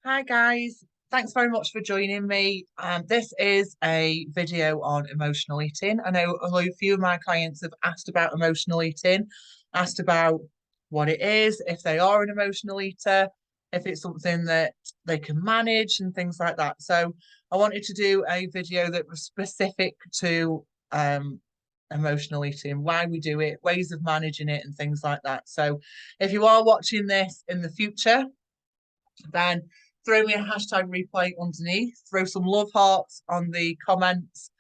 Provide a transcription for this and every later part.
Hi guys, thanks very much for joining me. This is a video on emotional eating. I know a few of my clients have asked about emotional eating, asked about what it is, if they are an emotional eater, if it's something that they can manage and things like that. So I wanted to do a video that was specific to emotional eating, why we do it, ways of managing it and things like that. So if you are watching this in the future, then throw me a hashtag replay underneath, throw some love hearts on the comments.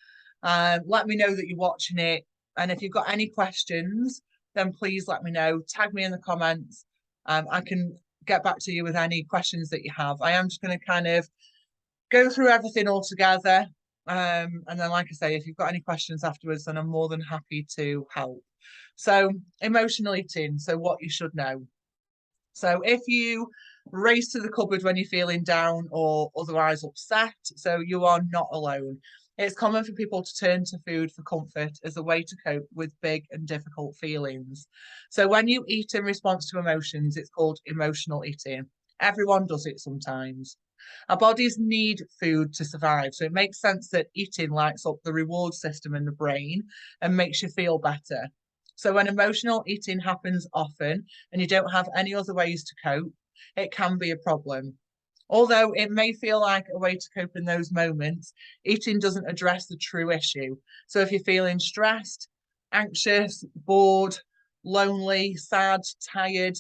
Let me know that you're watching it. And if you've got any questions, then please let me know. Tag me in the comments. I can get back to you with any questions that you have. I am just going to kind of go through everything all together. And then, like I say, if you've got any questions afterwards, then I'm more than happy to help. So, emotional eating. So, what you should know. So if you race to the cupboard when you're feeling down or otherwise upset, so you are not alone. It's common for people to turn to food for comfort as a way to cope with big and difficult feelings. So when you eat in response to emotions, it's called emotional eating. Everyone does it sometimes. Our bodies need food to survive. So it makes sense that eating lights up the reward system in the brain and makes you feel better. So when emotional eating happens often and you don't have any other ways to cope, it can be a problem. Although it may feel like a way to cope in those moments, eating doesn't address the true issue. So if you're feeling stressed, anxious, bored, lonely, sad, tired,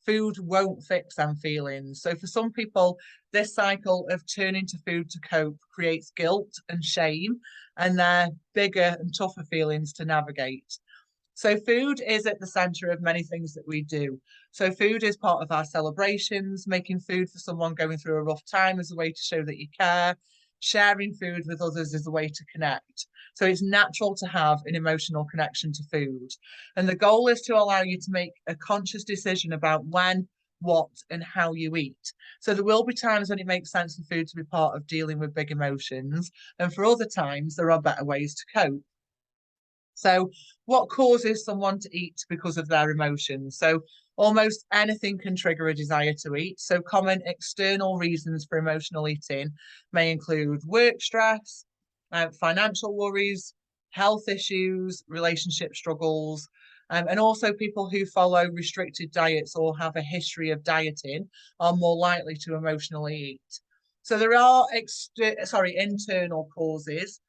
food won't fix them feelings. So for some people, this cycle of turning to food to cope creates guilt and shame, and they're bigger and tougher feelings to navigate. So food is at the center of many things that we do. So food is part of our celebrations, making food for someone going through a rough time is a way to show that you care. Sharing food with others is a way to connect. So it's natural to have an emotional connection to food. And the goal is to allow you to make a conscious decision about when, what, and how you eat. So there will be times when it makes sense for food to be part of dealing with big emotions. And for other times, there are better ways to cope. So, what causes someone to eat because of their emotions? So, almost anything can trigger a desire to eat. So, common external reasons for emotional eating may include work stress, financial worries, health issues, relationship struggles, and also people who follow restricted diets or have a history of dieting are more likely to emotionally eat. So, there are internal causes,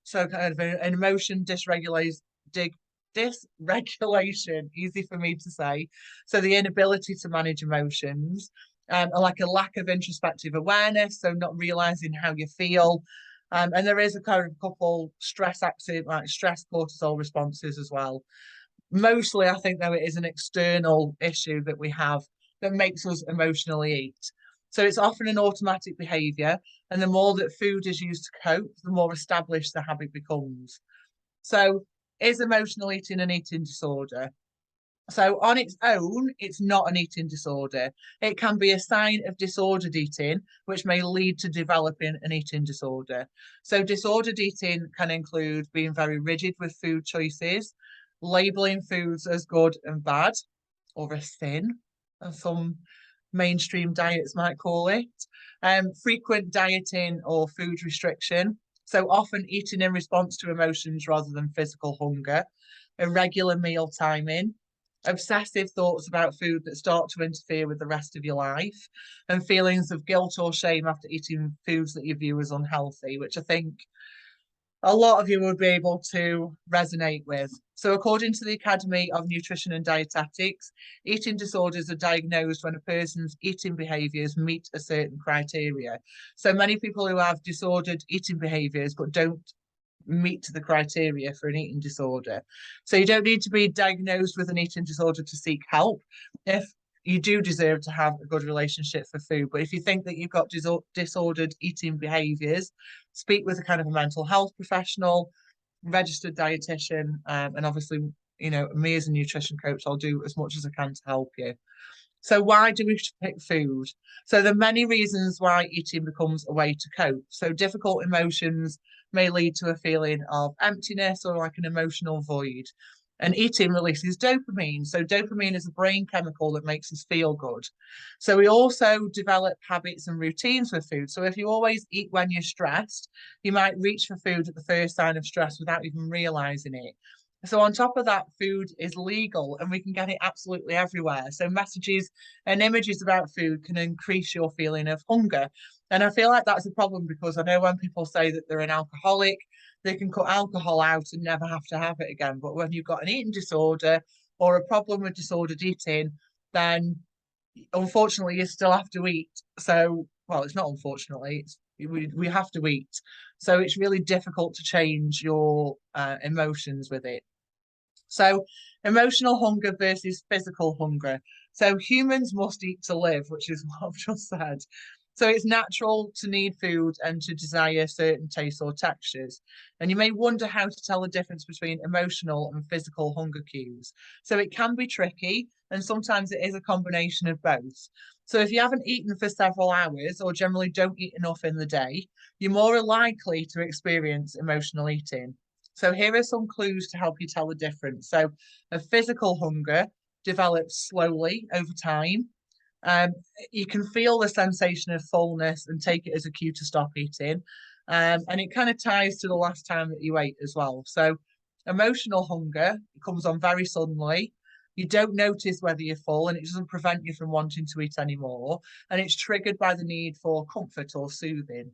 so kind of an emotion dysregulation, easy for me to say. So the inability to manage emotions, like a lack of introspective awareness, so not realizing how you feel. And there is a kind of couple like stress cortisol responses as well. Mostly, I think, though, it is an external issue that we have that makes us emotionally eat. So it's often an automatic behavior, and the more that food is used to cope, the more established the habit becomes. So, is emotional eating an eating disorder? So, on its own, it's not an eating disorder. It can be a sign of disordered eating, which may lead to developing an eating disorder. So, disordered eating can include being very rigid with food choices, labeling foods as good and bad, or a sin, as some mainstream diets might call it, frequent dieting or food restriction. So, often eating in response to emotions rather than physical hunger, irregular meal timing, obsessive thoughts about food that start to interfere with the rest of your life, and feelings of guilt or shame after eating foods that you view as unhealthy, which I think a lot of you would be able to resonate with. So, according to the Academy of Nutrition and Dietetics, eating disorders are diagnosed when a person's eating behaviours meet a certain criteria. So, many people who have disordered eating behaviours but don't meet the criteria for an eating disorder. So you don't need to be diagnosed with an eating disorder to seek help. If you do deserve to have a good relationship for food, but if you think that you've got disordered eating behaviours, speak with a kind of a mental health professional, registered dietitian, and obviously, me as a nutrition coach, I'll do as much as I can to help you. So why do we pick food? So there are many reasons why eating becomes a way to cope. So difficult emotions may lead to a feeling of emptiness or like an emotional void. And eating releases dopamine. So dopamine is a brain chemical that makes us feel good. So we also develop habits and routines with food. So if you always eat when you're stressed, you might reach for food at the first sign of stress without even realizing it. So on top of that, food is legal and we can get it absolutely everywhere. So messages and images about food can increase your feeling of hunger. And I feel like that's a problem because I know when people say that they're an alcoholic, they can cut alcohol out and never have to have it again. But when you've got an eating disorder or a problem with disordered eating, then unfortunately you still have to eat. So, well, it's not unfortunately, we have to eat. So it's really difficult to change your emotions with it. So, emotional hunger versus physical hunger. So, humans must eat to live, which is what I've just said. So, it's natural to need food and to desire certain tastes or textures. And you may wonder how to tell the difference between emotional and physical hunger cues. So, it can be tricky, and sometimes it is a combination of both. So, if you haven't eaten for several hours or generally don't eat enough in the day, you're more likely to experience emotional eating. So here are some clues to help you tell the difference. So a physical hunger develops slowly over time. Um, you can feel the sensation of fullness and take it as a cue to stop eating. And it kind of ties to the last time that you ate as well. So emotional hunger comes on very suddenly. You don't notice whether you're full and it doesn't prevent you from wanting to eat anymore. And it's triggered by the need for comfort or soothing.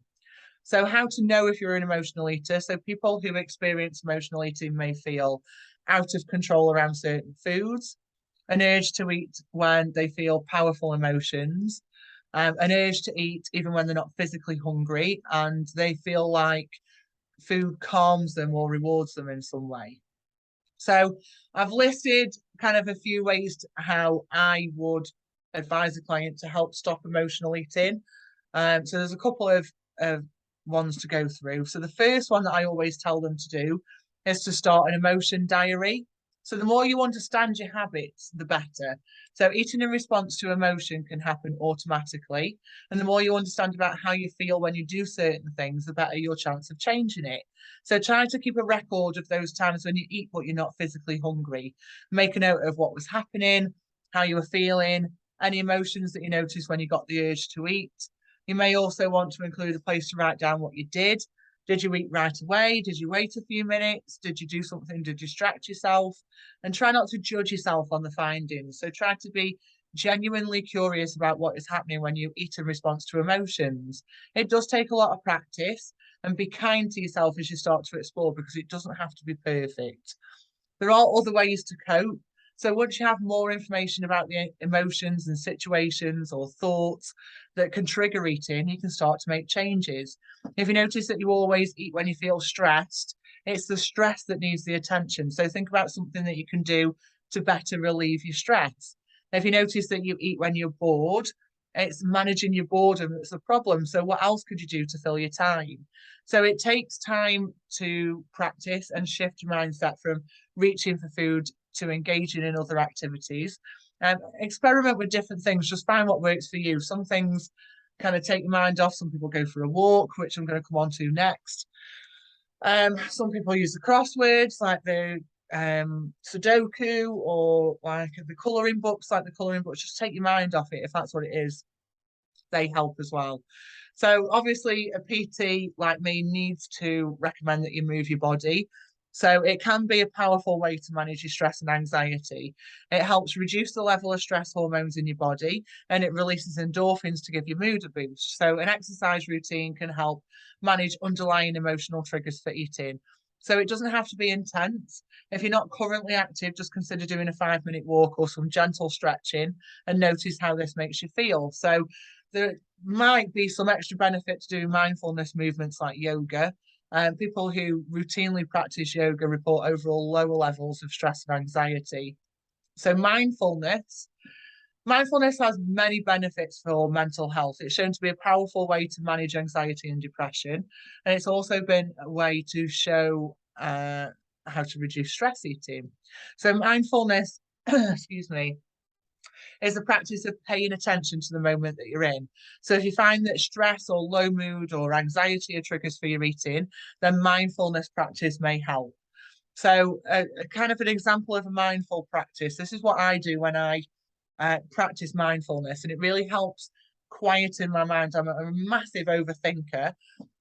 So, how to know if you're an emotional eater? So, people who experience emotional eating may feel out of control around certain foods, an urge to eat when they feel powerful emotions, an urge to eat even when they're not physically hungry, and they feel like food calms them or rewards them in some way. So, I've listed kind of a few ways to how I would advise a client to help stop emotional eating. So there's a couple of ones to go through. So the first one that I always tell them to do is to start an emotion diary. So the more you understand your habits, the better. So eating in response to emotion can happen automatically. And the more you understand about how you feel when you do certain things, the better your chance of changing it. So try to keep a record of those times when you eat but you're not physically hungry. Make a note of what was happening, how you were feeling, any emotions that you noticed when you got the urge to eat. You may also want to include a place to write down what you did. Did you eat right away? Did you wait a few minutes? Did you do something to distract yourself? And try not to judge yourself on the findings. So try to be genuinely curious about what is happening when you eat in response to emotions. It does take a lot of practice, and be kind to yourself as you start to explore because it doesn't have to be perfect. There are other ways to cope. So once you have more information about the emotions and situations or thoughts that can trigger eating, you can start to make changes. If you notice that you always eat when you feel stressed, it's the stress that needs the attention. So think about something that you can do to better relieve your stress. If you notice that you eat when you're bored, it's managing your boredom that's the problem. So what else could you do to fill your time? So it takes time to practice and shift your mindset from reaching for food to engaging in other activities. Experiment with different things. Just find what works for you. Some things kind of take your mind off. Some people go for a walk, which I'm going to come on to next. Some people use the crosswords like the Sudoku or like the colouring books, like the colouring books. Just take your mind off it if that's what it is. They help as well. So obviously a PT like me needs to recommend that you move your body. So it can be a powerful way to manage your stress and anxiety. It helps reduce the level of stress hormones in your body and it releases endorphins to give your mood a boost. So an exercise routine can help manage underlying emotional triggers for eating. So it doesn't have to be intense. If you're not currently active, just consider doing a 5-minute walk or some gentle stretching and notice how this makes you feel. So there might be some extra benefit to doing mindfulness movements like yoga. People who routinely practice yoga report overall lower levels of stress and anxiety. So mindfulness has many benefits for mental health. It's shown to be a powerful way to manage anxiety and depression, and it's also been a way to show how to reduce stress eating. So mindfulness, excuse me, is the practice of paying attention to the moment that you're in. So if you find that stress or low mood or anxiety are triggers for your eating, then mindfulness practice may help. So kind of an example of a mindful practice. This is what I do when I practice mindfulness, and it really helps quieten my mind. I'm a massive overthinker,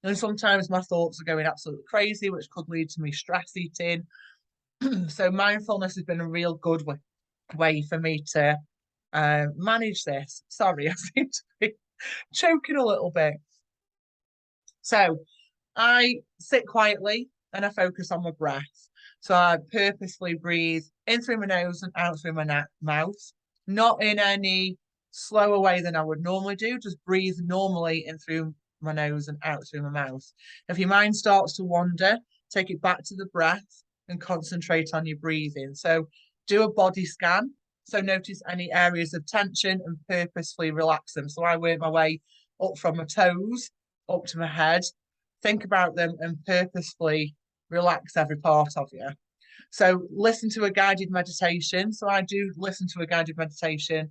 and sometimes my thoughts are going absolutely crazy, which could lead to me stress eating. So mindfulness has been a real good way for me to manage this. Sorry, I seem to be choking a little bit. So I sit quietly and I focus on my breath. So I purposefully breathe in through my nose and out through my mouth, not in any slower way than I would normally do, just breathe normally in through my nose and out through my mouth. If your mind starts to wander, take it back to the breath and concentrate on your breathing. So do a body scan. So notice any areas of tension and purposefully relax them. So I work my way up from my toes, up to my head, think about them and purposefully relax every part of you. So listen to a guided meditation. So I do listen to a guided meditation.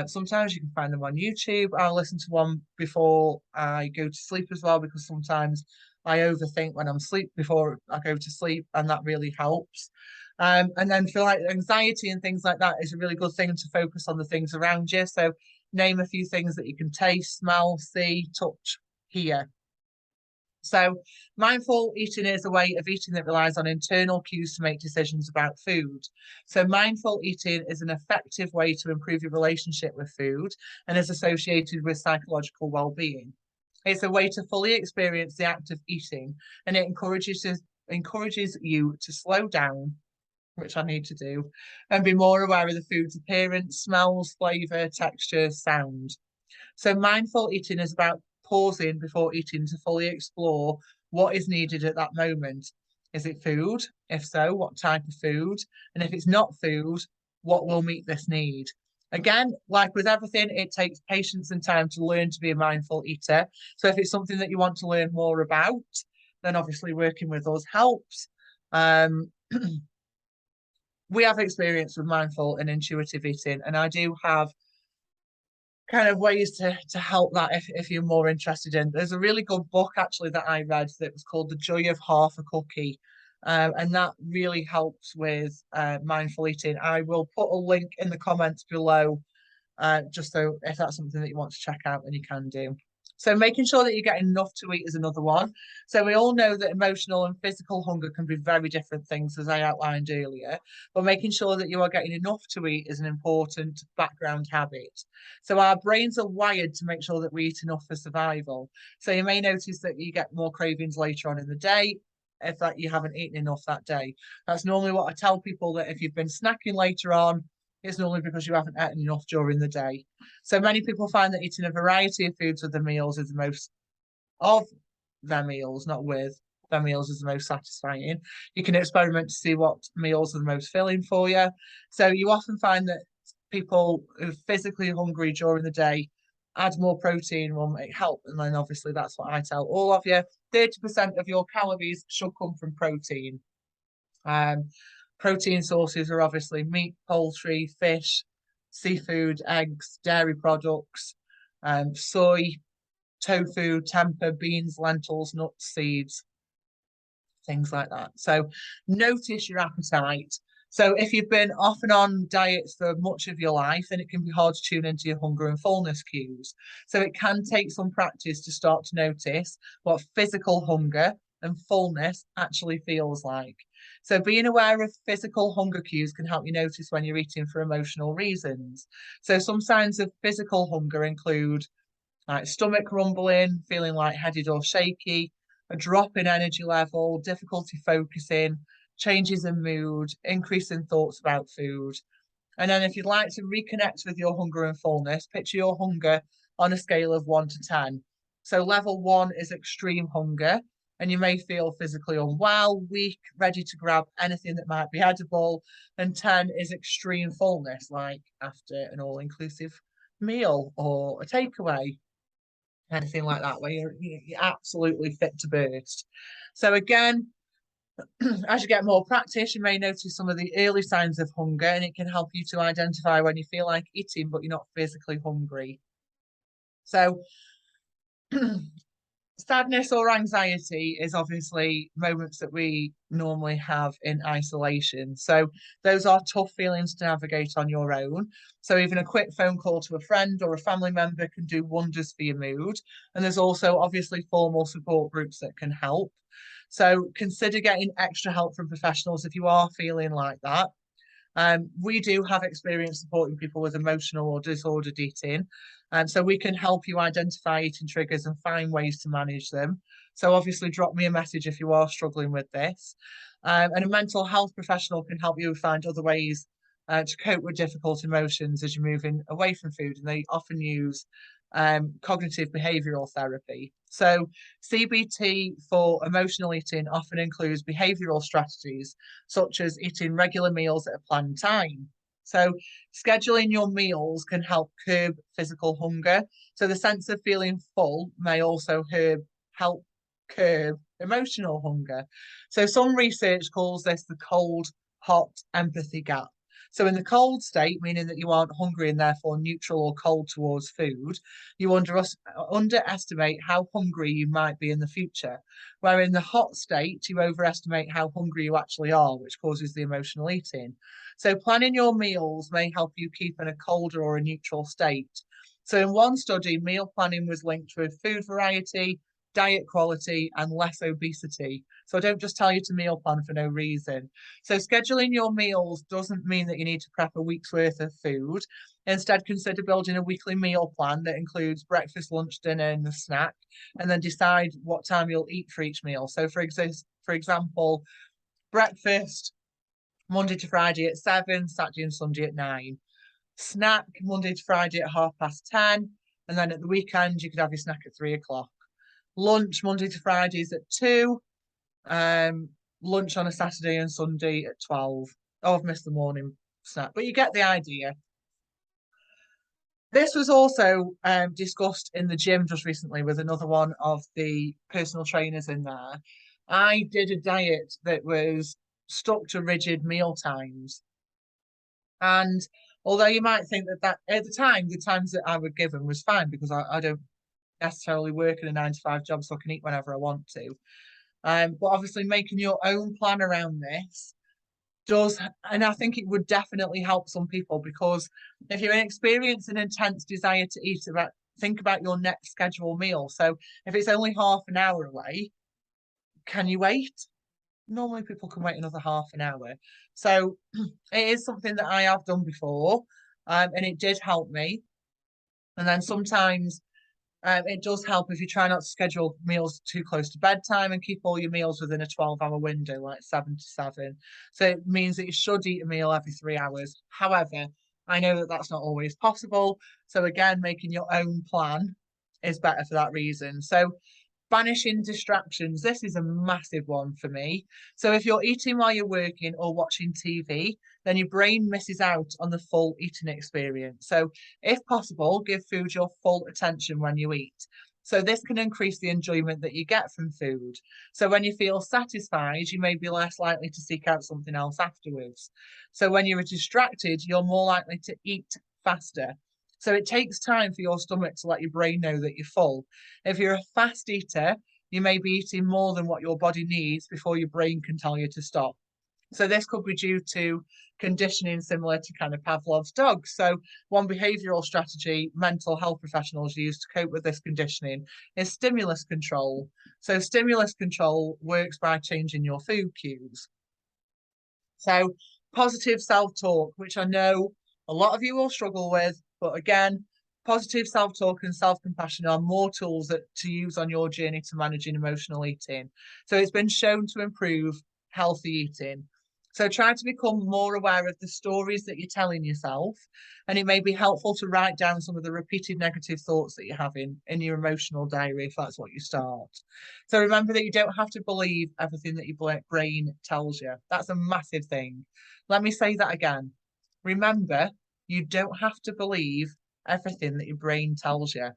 Sometimes you can find them on YouTube. I'll listen to one before I go to sleep as well, because sometimes I overthink when I'm asleep before I go to sleep, and that really helps. And then for like anxiety and things like that is a really good thing to focus on the things around you. So name a few things that you can taste, smell, see, touch, hear. So, mindful eating is a way of eating that relies on internal cues to make decisions about food. So, mindful eating is an effective way to improve your relationship with food and is associated with psychological well-being. It's a way to fully experience the act of eating, and it encourages you to slow down, which I need to do, and be more aware of the food's appearance, smells, flavour, texture, sound. So mindful eating is about pausing before eating to fully explore what is needed at that moment. Is it food? If so, what type of food? And if it's not food, what will meet this need? Again, like with everything, it takes patience and time to learn to be a mindful eater. So if it's something that you want to learn more about, then obviously working with us helps. Um, we have experience with mindful and intuitive eating, and I do have kind of ways to help that if you're more interested in. There's a really good book actually that I read that was called The Joy of Half a Cookie. And that really helps with mindful eating. I will put a link in the comments below, just so if that's something that you want to check out, then you can do. So making sure that you get enough to eat is another one. So we all know that emotional and physical hunger can be very different things, as I outlined earlier, but making sure that you are getting enough to eat is an important background habit. So our brains are wired to make sure that we eat enough for survival. So you may notice that you get more cravings later on in the day if that you haven't eaten enough that day. That's normally what I tell people, that if you've been snacking later on, it's normally because you haven't eaten enough during the day. So many people find that eating a variety of foods with their meals is the most of their meals, not with their meals, is the most satisfying. You can experiment to see what meals are the most filling for you. So you often find that people who are physically hungry during the day add more protein will make help. And then obviously that's what I tell all of you. 30% of your calories should come from protein. Protein sources are obviously meat, poultry, fish, seafood, eggs, dairy products, soy, tofu, tempeh, beans, lentils, nuts, seeds, things like that. So notice your appetite. So if you've been off and on diets for much of your life, then it can be hard to tune into your hunger and fullness cues. So it can take some practice to start to notice what physical hunger and fullness actually feels like. So being aware of physical hunger cues can help you notice when you're eating for emotional reasons. So some signs of physical hunger include like stomach rumbling, feeling lightheaded or shaky, a drop in energy level, difficulty focusing, changes in mood, increase in thoughts about food. And then if you'd like to reconnect with your hunger and fullness, picture your hunger on a scale of 1 to 10. So level 1 is extreme hunger, and you may feel physically unwell, weak, ready to grab anything that might be edible. And 10 is extreme fullness, like after an all-inclusive meal or a takeaway, anything like that, where you're absolutely fit to burst. So again, as you get more practice, you may notice some of the early signs of hunger, and it can help you to identify when you feel like eating, but you're not physically hungry. So Sadness or anxiety is obviously moments that we normally have in isolation. So those are tough feelings to navigate on your own. So even a quick phone call to a friend or a family member can do wonders for your mood. And there's also obviously formal support groups that can help. So consider getting extra help from professionals if you are feeling like that. We do have experience supporting people with emotional or disordered eating. And so we can help you identify eating triggers and find ways to manage them. So obviously drop me a message if you are struggling with this. And a mental health professional can help you find other ways to cope with difficult emotions as you're moving away from food. And they often use cognitive behavioral therapy. So CBT for emotional eating often includes behavioral strategies such as eating regular meals at a planned time. So, scheduling your meals can help curb physical hunger. So, the sense of feeling full may also help curb emotional hunger. So, some research calls this the cold hot empathy gap. So, in the cold state, meaning that you aren't hungry and therefore neutral or cold towards food, you underestimate how hungry you might be in the future. Where in the hot state, you overestimate how hungry you actually are, which causes the emotional eating. So, planning your meals may help you keep in a colder or a neutral state. So, in one study, meal planning was linked with food variety, diet quality, and less obesity. So, I don't just tell you to meal plan for no reason. So, scheduling your meals doesn't mean that you need to prep a week's worth of food. Instead, consider building a weekly meal plan that includes breakfast, lunch, dinner, and a snack, and then decide what time you'll eat for each meal. So, for example, breakfast Monday to Friday at 7, Saturday and Sunday at 9. Snack Monday to Friday at 10:30, and then at the weekend you could have your snack at 3 o'clock. Lunch Monday to Fridays at 2. Um, Lunch on a Saturday and Sunday at 12. Oh, I've missed the morning snack, but you get the idea. This was also discussed in the gym just recently with another one of the personal trainers in there. I did a diet that was stuck to rigid meal times. And although you might think that at the time, the times that I were given was fine because I don't necessarily work in a 9 to 5 job, so I can eat whenever I want to. But obviously, making your own plan around this does, and I think it would definitely help some people because if you're experiencing an intense desire to eat, think about your next scheduled meal. So if it's only half an hour away, can you wait? Normally people can wait another half an hour. So it is something that I have done before, and it did help me. And then sometimes it does help if you try not to schedule meals too close to bedtime and keep all your meals within a 12-hour window, like 7 to 7. So it means that you should eat a meal every 3 hours. However, I know that that's not always possible. So again, making your own plan is better for that reason. So banishing distractions. This is a massive one for me. So if you're eating while you're working or watching TV, then your brain misses out on the full eating experience. So if possible, give food your full attention when you eat. So this can increase the enjoyment that you get from food. So when you feel satisfied, you may be less likely to seek out something else afterwards. So when you're distracted, you're more likely to eat faster. So it takes time for your stomach to let your brain know that you're full. If you're a fast eater, you may be eating more than what your body needs before your brain can tell you to stop. So this could be due to conditioning similar to kind of Pavlov's dog. So one behavioral strategy mental health professionals use to cope with this conditioning is stimulus control. So stimulus control works by changing your food cues. So positive self-talk, which I know a lot of you will struggle with, but again, positive self-talk and self-compassion are more tools to use on your journey to managing emotional eating. So it's been shown to improve healthy eating. So try to become more aware of the stories that you're telling yourself. And it may be helpful to write down some of the repeated negative thoughts that you're having in your emotional diary if that's what you start. So remember that you don't have to believe everything that your brain tells you. That's a massive thing. Let me say that again. Remember, you don't have to believe everything that your brain tells you.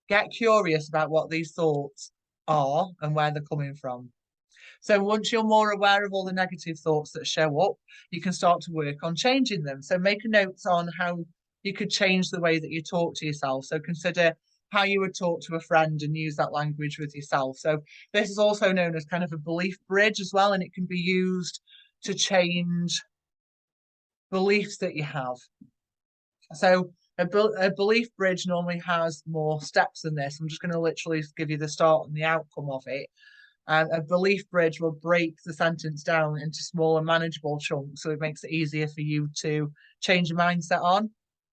Get curious about what these thoughts are and where they're coming from. So once you're more aware of all the negative thoughts that show up, you can start to work on changing them. So make a note on how you could change the way that you talk to yourself. So consider how you would talk to a friend and use that language with yourself. So this is also known as kind of a belief bridge as well, and it can be used to change beliefs that you have. So a belief bridge normally has more steps than this. I'm just going to literally give you the start and the outcome of it. A belief bridge will break the sentence down into smaller, manageable chunks, so it makes it easier for you to change your mindset on.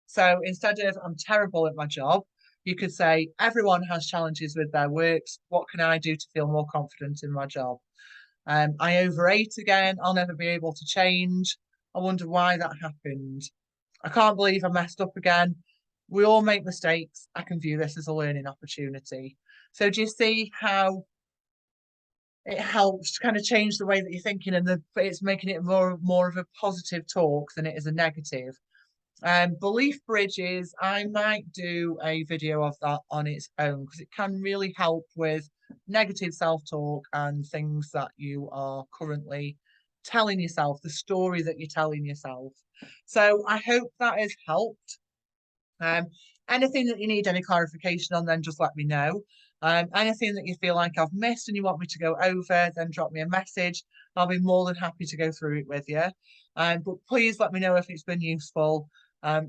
So instead of "I'm terrible at my job," you could say, "Everyone has challenges with their works. What can I do to feel more confident in my job? I overate again. I'll never be able to change. I wonder why that happened. I can't believe I messed up again. We all make mistakes. I can view this as a learning opportunity." So do you see how it helps to kind of change the way that you're thinking, and it's making it more of a positive talk than it is a negative? Belief bridges, I might do a video of that on its own because it can really help with negative self-talk and things that you are currently telling yourself, the story that you're telling yourself. So I hope that has helped. Anything that you need any clarification on, then just let me know. Anything that you feel like I've missed and you want me to go over, then drop me a message. I'll be more than happy to go through it with you. But please let me know if it's been useful.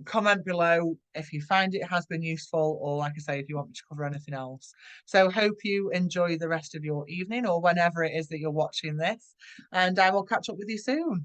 Comment below if you find it has been useful, or like I say, if you want me to cover anything else. So hope you enjoy the rest of your evening or whenever it is that you're watching this, and I will catch up with you soon.